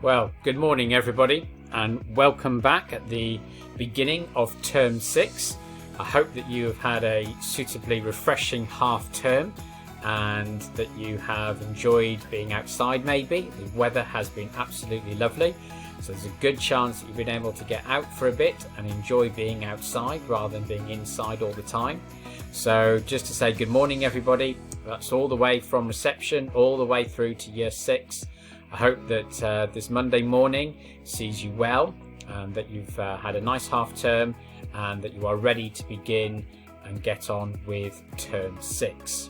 Well, good morning everybody, and welcome back at the beginning of term 6. I hope that you have had a suitably refreshing half term and that you have enjoyed being outside maybe. The weather has been absolutely lovely, so there's a good chance that you've been able to get out for a bit and enjoy being outside rather than being inside all the time. So just to say good morning everybody, that's all the way from reception all the way through to year 6. I hope that this Monday morning sees you well, and that you've had a nice half term and that you are ready to begin and get on with term 6.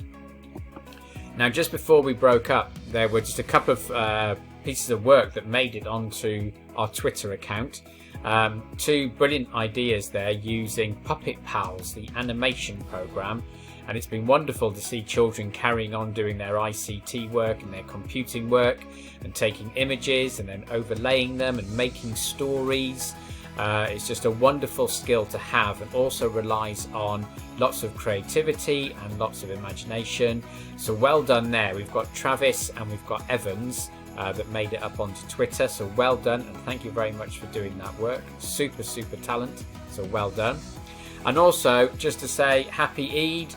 Now, just before we broke up, there were just a couple of pieces of work that made it onto our Twitter account. 2 brilliant ideas there using Puppet Pals, the animation program. And it's been wonderful to see children carrying on doing their ICT work and their computing work and taking images and then overlaying them and making stories. It's just a wonderful skill to have, and also relies on lots of creativity and lots of imagination. So well done there. We've got Travis and we've got Evans that made it up onto Twitter. So well done, and thank you very much for doing that work. Super talent. So well done. And also just to say happy Eid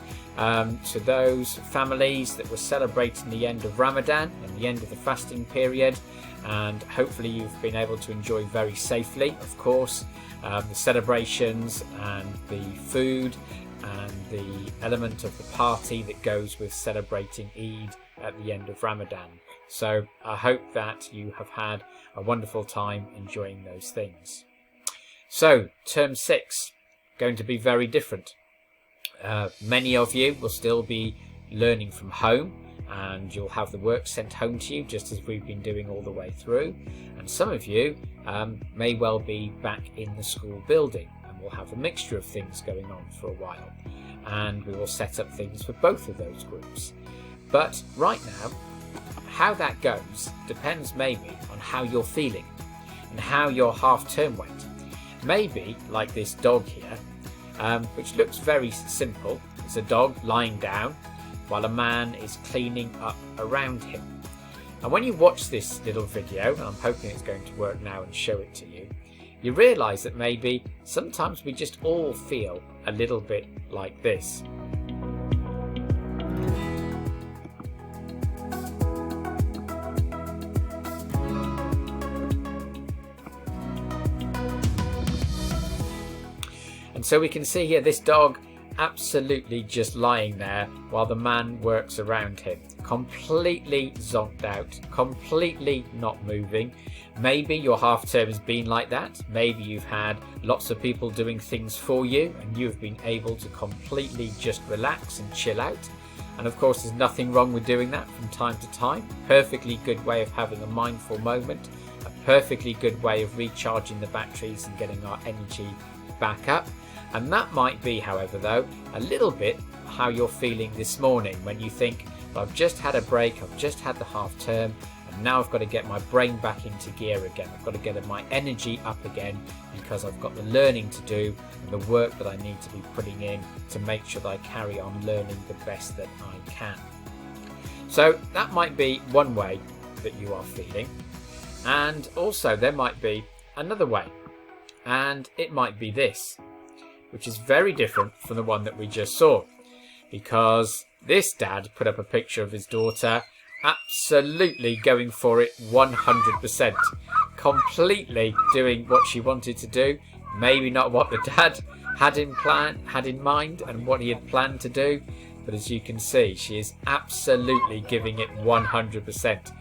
to those families that were celebrating the end of Ramadan and the end of the fasting period, and hopefully you've been able to enjoy very safely, of course, the celebrations and the food and the element of the party that goes with celebrating Eid at the end of Ramadan. So I hope that you have had a wonderful time enjoying those things. So term 6, going to be very different. Many of you will still be learning from home, and you'll have the work sent home to you just as we've been doing all the way through, and some of you may well be back in the school building, and we'll have a mixture of things going on for a while, and we will set up things for both of those groups. But right now, how that goes depends maybe on how you're feeling and how your half term went. Maybe like this dog here, which looks very simple. It's a dog lying down while a man is cleaning up around him. And when you watch this little video, and I'm hoping it's going to work now and show it to you, you realise that maybe sometimes we just all feel a little bit like this. And so we can see here this dog absolutely just lying there while the man works around him, completely zonked out, completely not moving. Maybe your half term has been like that. Maybe you've had lots of people doing things for you and you've been able to completely just relax and chill out. And of course there's nothing wrong with doing that from time to time. Perfectly good way of having a mindful moment, a perfectly good way of recharging the batteries and getting our energy back up. And that might be, however, though, a little bit how you're feeling this morning when you think, well, I've just had a break, I've just had the half term, and now I've got to get my brain back into gear again. I've got to get my energy up again because I've got the learning to do and the work that I need to be putting in to make sure that I carry on learning the best that I can. So that might be one way that you are feeling. And also there might be another way, and it might be this, which is very different from the one that we just saw, because this dad put up a picture of his daughter absolutely going for it 100%, completely doing what she wanted to do, maybe not what the dad had in mind and what he had planned to do, but as you can see, she is absolutely giving it 100%,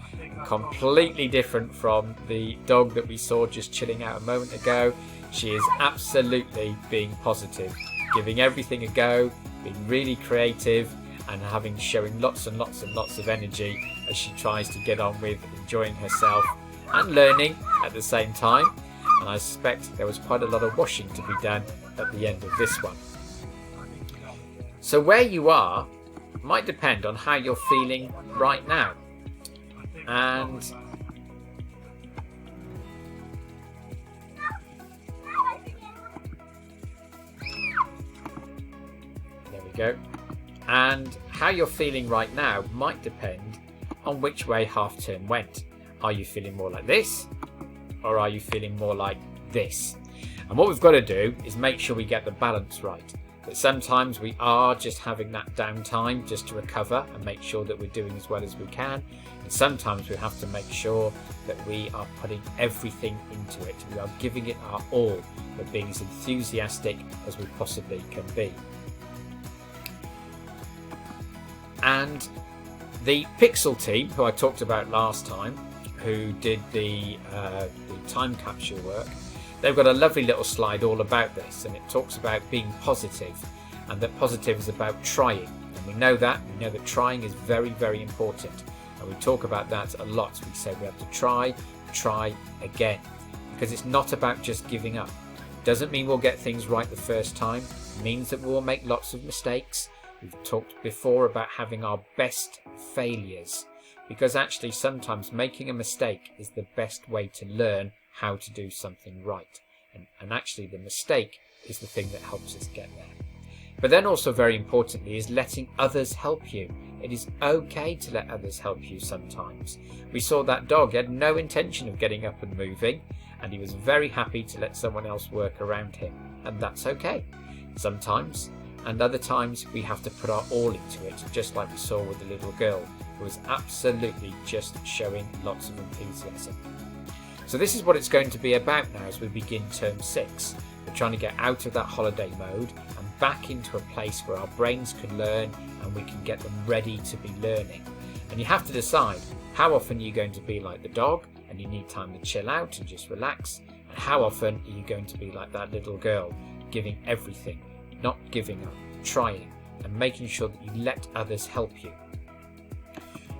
completely different from the dog that we saw just chilling out a moment ago. She is absolutely being positive, giving everything a go, being really creative, and showing lots and lots of energy as she tries to get on with enjoying herself and learning at the same time. And I suspect there was quite a lot of washing to be done at the end of this one. So where you are might depend on how you're feeling right now. And go. And how you're feeling right now might depend on which way half term went. Are you feeling more like this, or are you feeling more like this? And what we've got to do is make sure we get the balance right. That sometimes we are just having that downtime just to recover and make sure that we're doing as well as we can. And sometimes we have to make sure that we are putting everything into it. We are giving it our all, but being as enthusiastic as we possibly can be. And the Pixel team, who I talked about last time, who did the time capsule work, they've got a lovely little slide all about this, and it talks about being positive, and that positive is about trying. And we know that trying is very, very important, and we talk about that a lot. We say we have to try again, because it's not about just giving up. Doesn't mean we'll get things right the first time. It means that we'll make lots of mistakes. We've talked before about having our best failures, because actually sometimes making a mistake is the best way to learn how to do something right. And actually the mistake is the thing that helps us get there. But then also very importantly is letting others help you. It is okay to let others help you sometimes. We saw that dog had no intention of getting up and moving, and he was very happy to let someone else work around him. And that's okay. Sometimes, and other times, we have to put our all into it, just like we saw with the little girl, who was absolutely just showing lots of enthusiasm. So this is what it's going to be about now as we begin term 6. We're trying to get out of that holiday mode and back into a place where our brains can learn and we can get them ready to be learning. And you have to decide how often you're going to be like the dog and you need time to chill out and just relax, and how often are you going to be like that little girl, giving everything, not giving up, trying, and making sure that you let others help you.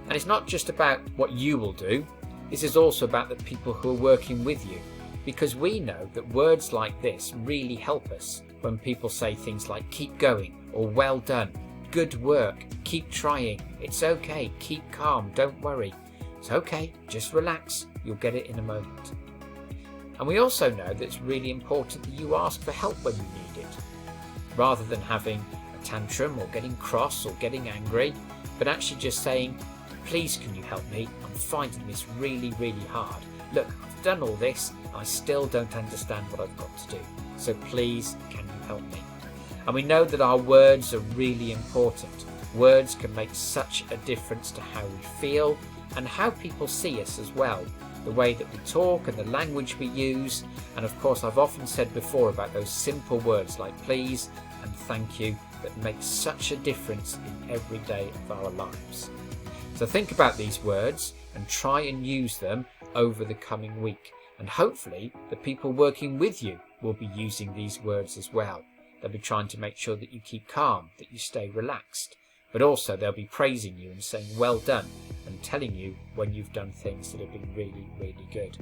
And it's not just about what you will do, this is also about the people who are working with you, because we know that words like this really help us when people say things like keep going, or well done, good work, keep trying, it's okay, keep calm, don't worry. It's okay, just relax, you'll get it in a moment. And we also know that it's really important that you ask for help when you need it, rather than having a tantrum or getting cross or getting angry, but actually just saying, please can you help me? I'm finding this really, really hard. Look, I've done all this, I still don't understand what I've got to do. So please can you help me? And we know that our words are really important. Words can make such a difference to how we feel and how people see us as well. The way that we talk and the language we use. And of course, I've often said before about those simple words like please and thank you that make such a difference in every day of our lives. So think about these words and try and use them over the coming week. And hopefully the people working with you will be using these words as well. They'll be trying to make sure that you keep calm, that you stay relaxed. But also they'll be praising you and saying well done and telling you when you've done things that have been really, really good.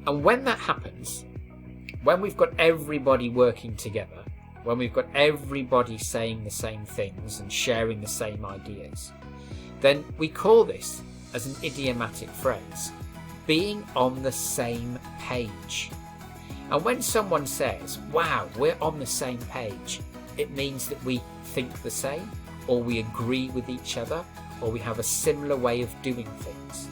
And when that happens, when we've got everybody working together, when we've got everybody saying the same things and sharing the same ideas, then we call this, as an idiomatic phrase, being on the same page. And when someone says, wow, we're on the same page, it means that we think the same, or we agree with each other, or we have a similar way of doing things.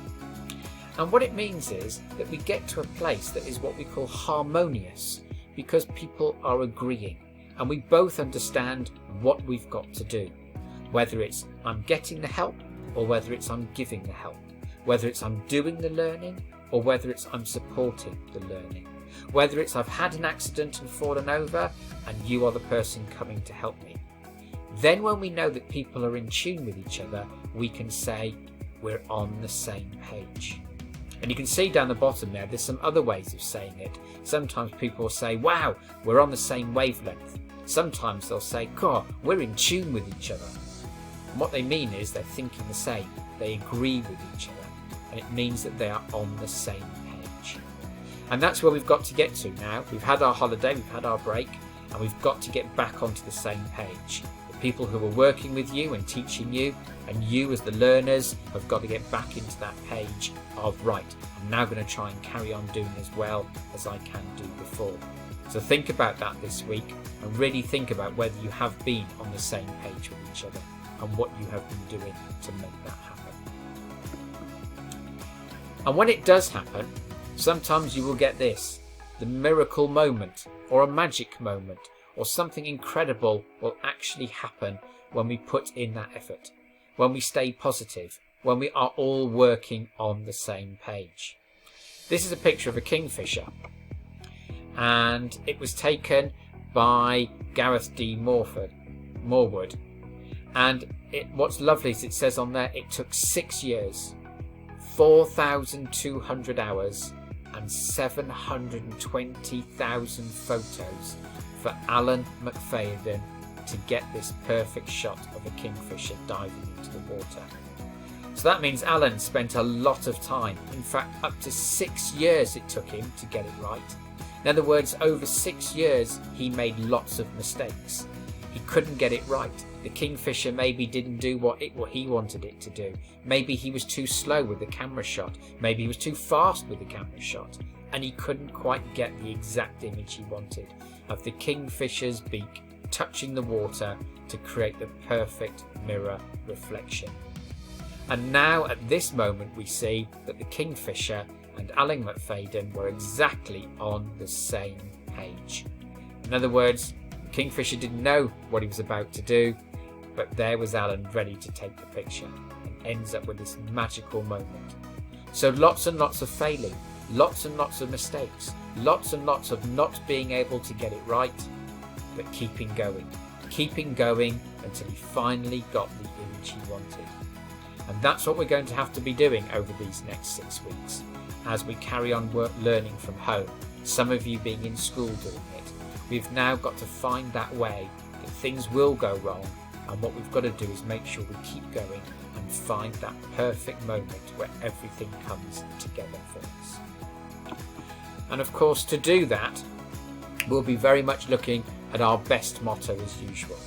And what it means is that we get to a place that is what we call harmonious, because people are agreeing, and we both understand what we've got to do. Whether it's I'm getting the help, or whether it's I'm giving the help. Whether it's I'm doing the learning, or whether it's I'm supporting the learning. Whether it's I've had an accident and fallen over and you are the person coming to help me. Then when we know that people are in tune with each other, we can say we're on the same page. And you can see down the bottom there's some other ways of saying it. Sometimes people will say, wow, we're on the same wavelength. Sometimes they'll say, God, we're in tune with each other. And what they mean is they're thinking the same. They agree with each other. And it means that they are on the same page. And that's where we've got to get to now. We've had our holiday, we've had our break, and we've got to get back onto the same page. The people who are working with you and teaching you, and you as the learners, have got to get back into that page of, right, I'm now going to try and carry on doing as well as I can do before. So think about that this week, and really think about whether you have been on the same page with each other, and what you have been doing to make that happen. And when it does happen, sometimes you will get this, the miracle moment or a magic moment, or something incredible will actually happen when we put in that effort, when we stay positive, when we are all working on the same page. This is a picture of a kingfisher, and it was taken by Gareth D. Morwood. And what's lovely is it says on there it took 6 years, 4,200 hours and 720,000 photos for Alan McFadden to get this perfect shot of a kingfisher diving into the water. So that means Alan spent a lot of time, in fact up to 6 years it took him to get it right. In other words, over 6 years he made lots of mistakes. He couldn't get it right. The kingfisher maybe didn't do what he wanted it to do. Maybe he was too slow with the camera shot. Maybe he was too fast with the camera shot. And he couldn't quite get the exact image he wanted of the kingfisher's beak touching the water to create the perfect mirror reflection. And now at this moment we see that the kingfisher and Alan McFadden were exactly on the same page. In other words, the kingfisher didn't know what he was about to do, but there was Alan ready to take the picture, and ends up with this magical moment. So lots and lots of failing, lots and lots of mistakes, lots and lots of not being able to get it right, but keeping going until he finally got the image he wanted. And that's what we're going to have to be doing over these next 6 weeks as we carry on learning from home, some of you being in school doing it. We've now got to find that way that things will go wrong, and what we've got to do is make sure we keep going and find that perfect moment where everything comes together for us. And of course, to do that, we'll be very much looking at our best motto as usual.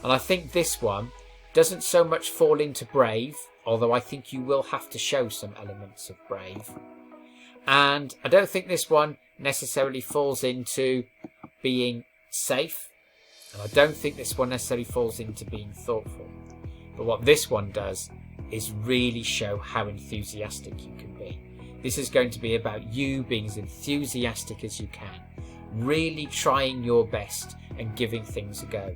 And I think this one doesn't so much fall into brave, although I think you will have to show some elements of brave. And I don't think this one necessarily falls into being safe, and I don't think this one necessarily falls into being thoughtful. But what this one does is really show how enthusiastic you can be. This is going to be about you being as enthusiastic as you can, really trying your best and giving things a go.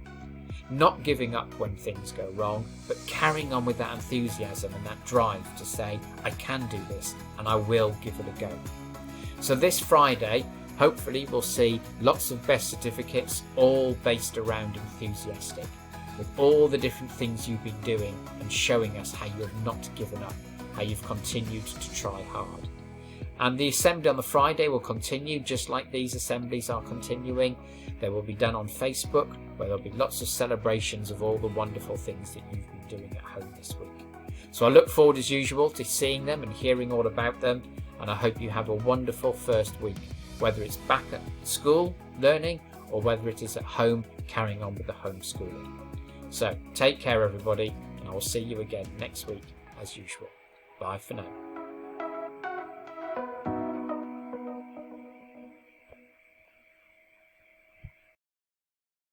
Not giving up when things go wrong, but carrying on with that enthusiasm and that drive to say, I can do this and I will give it a go. So this Friday, hopefully we'll see lots of best certificates, all based around enthusiastic, with all the different things you've been doing and showing us how you have not given up, how you've continued to try hard. And the assembly on the Friday will continue just like these assemblies are continuing. They will be done on Facebook, where there'll be lots of celebrations of all the wonderful things that you've been doing at home this week. So I look forward as usual to seeing them and hearing all about them, and I hope you have a wonderful first week, whether it's back at school learning or whether it is at home carrying on with the homeschooling. So take care everybody, and I will see you again next week as usual. Bye for now.